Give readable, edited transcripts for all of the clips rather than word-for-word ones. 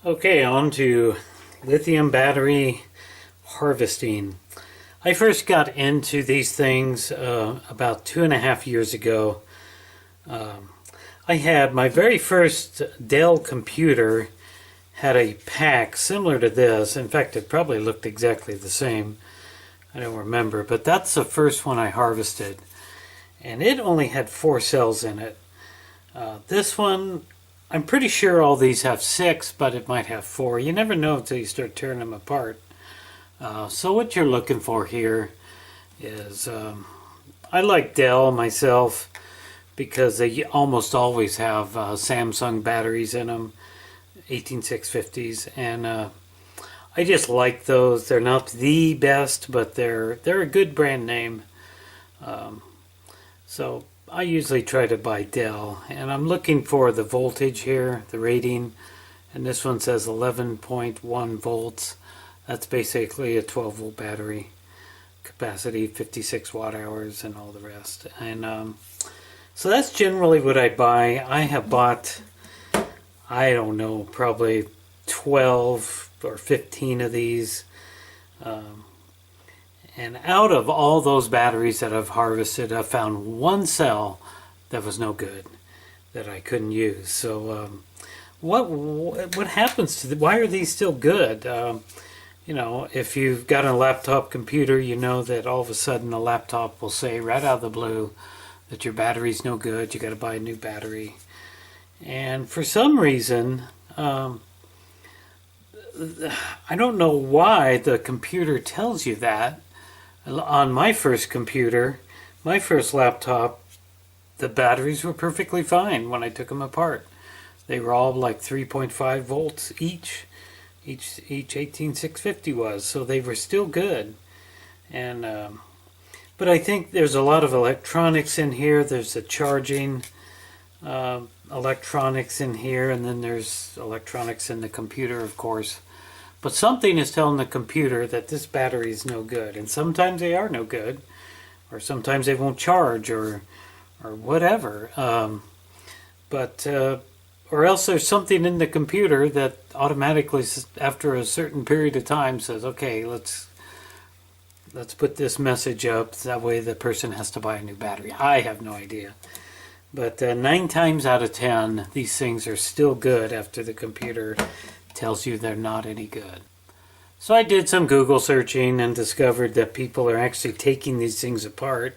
Okay, on to lithium battery harvesting. I first got into these things about 2.5 years ago. I had my very first Dell computer had a pack similar to this. In fact, it probably looked exactly the same. I don't remember, but that's the first one I harvested. And it only had 4 cells in it. This one, I'm pretty sure all these have 6, but it might have 4. You never know until you start tearing them apart. So what you're looking for here is, I like Dell myself because they almost always have Samsung batteries in them, 18650s, and I just like those. They're not the best, but they're a good brand name. So I usually try to buy Dell, and I'm looking for the voltage here, the rating, and this one says 11.1 volts. That's basically a 12 volt battery, capacity 56 watt hours and all the rest. And so that's generally what I buy. I have bought, I don't know, probably 12 or 15 of these. And out of all those batteries that I've harvested, I've found one cell that was no good, that I couldn't use. So what happens to why are these still good? You know, if you've got a laptop computer, you know that all of a sudden a laptop will say right out of the blue that your battery's no good, you got to buy a new battery. And for some reason, I don't know why the computer tells you that. On my first computer, my first laptop, the batteries were perfectly fine when I took them apart. They were all like 3.5 volts each 18650 was, so they were still good. And but I think there's a lot of electronics in here. There's the charging electronics in here, and then there's electronics in the computer, of course. But something is telling the computer that this battery is no good, and sometimes they are no good, or sometimes they won't charge, or whatever. Or else there's something in the computer that automatically, after a certain period of time, says, "Okay, let's put this message up." That way, the person has to buy a new battery. I have no idea, but 9 times out of 10, these things are still good after the computer tells you they're not any good. So I did some Google searching and discovered that people are actually taking these things apart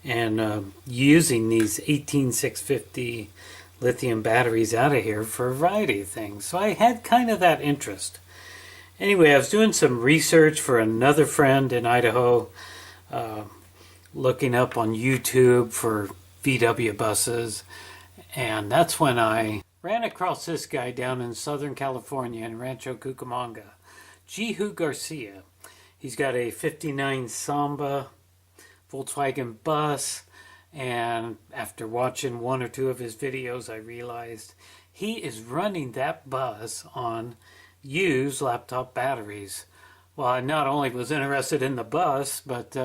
and using these 18650 lithium batteries out of here for a variety of things. So I had kind of that interest. Anyway, I was doing some research for another friend in Idaho, looking up on YouTube for VW buses, and that's when I ran across this guy down in Southern California in Rancho Cucamonga, Jihu Garcia. He's got a 59 Samba Volkswagen bus, and after watching 1 or 2 of his videos, I realized he is running that bus on used laptop batteries. Well, I not only was interested in the bus, but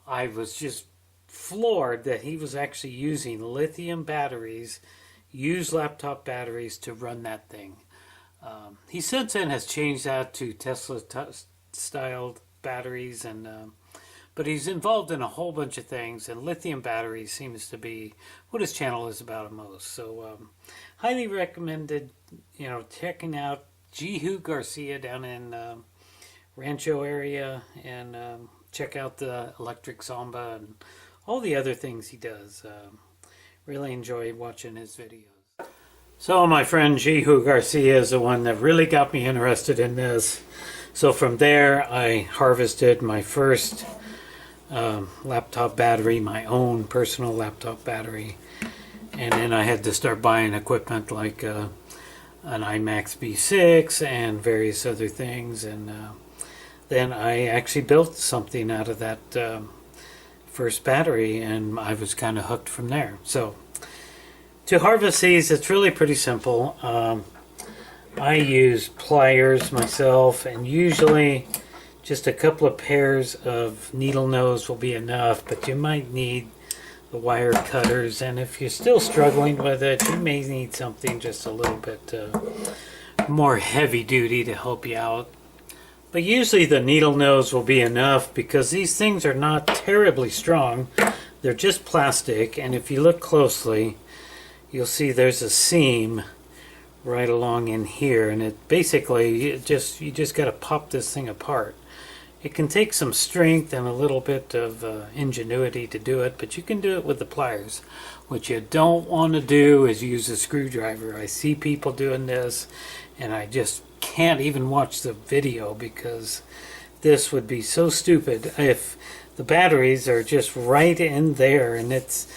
I was just floored that he was actually using lithium batteries, used laptop batteries, to run that thing. He since then has changed that to Tesla styled batteries, and but he's involved in a whole bunch of things, and lithium batteries seems to be what his channel is about most. So highly recommended, checking out Jihu Garcia down in Rancho area, and check out the electric Samba and all the other things he does. Really enjoy watching his videos. So my friend Jihu Garcia is the one that really got me interested in this. So from there, I harvested my first laptop battery, my own personal laptop battery. And then I had to start buying equipment like an iMax B6 and various other things. And then I actually built something out of that first battery, and I was kind of hooked from there. So to harvest these, it's really pretty simple. I use pliers myself, and usually just a couple of pairs of needle nose will be enough, but you might need the wire cutters, and if you're still struggling with it, you may need something just a little bit more heavy duty to help you out. But usually the needle nose will be enough because these things are not terribly strong. They're just plastic, and if you look closely, you'll see there's a seam right along in here, and it basically you just got to pop this thing apart. It can take some strength and a little bit of ingenuity to do it, but you can do it with the pliers. What you don't want to do is use a screwdriver. I see people doing this, and I just can't even watch the video because this would be so stupid if the batteries are just right in there, and it's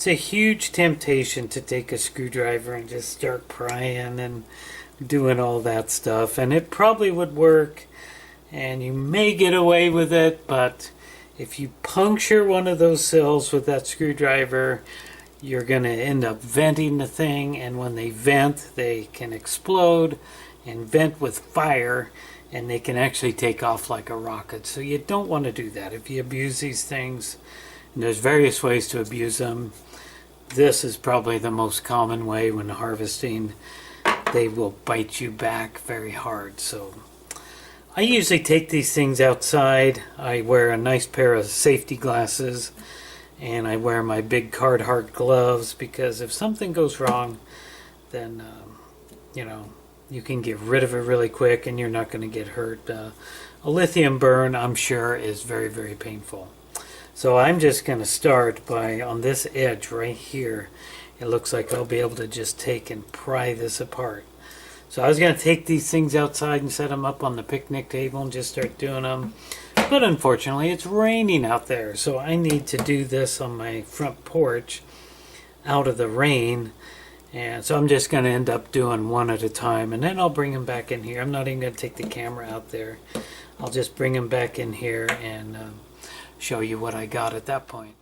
a huge temptation to take a screwdriver and just start prying and doing all that stuff, and it probably would work and you may get away with it, but if you puncture one of those cells with that screwdriver, you're going to end up venting the thing, and when they vent, they can explode and vent with fire, and they can actually take off like a rocket. So you don't want to do that. If you abuse these things, and there's various ways to abuse them, this is probably the most common way. When harvesting, they will bite you back very hard. So I usually take these things outside. I wear a nice pair of safety glasses, and I wear my big Carhartt gloves, because if something goes wrong, then you can get rid of it really quick and you're not going to get hurt. A lithium burn, I'm sure, is very, very painful. So I'm just going to start by, on this edge right here, it looks like I'll be able to just take and pry this apart. So I was going to take these things outside and set them up on the picnic table and just start doing them. But unfortunately, it's raining out there, so I need to do this on my front porch out of the rain. And so I'm just going to end up doing one at a time, and then I'll bring them back in here. I'm not even going to take the camera out there. I'll just bring them back in here and show you what I got at that point.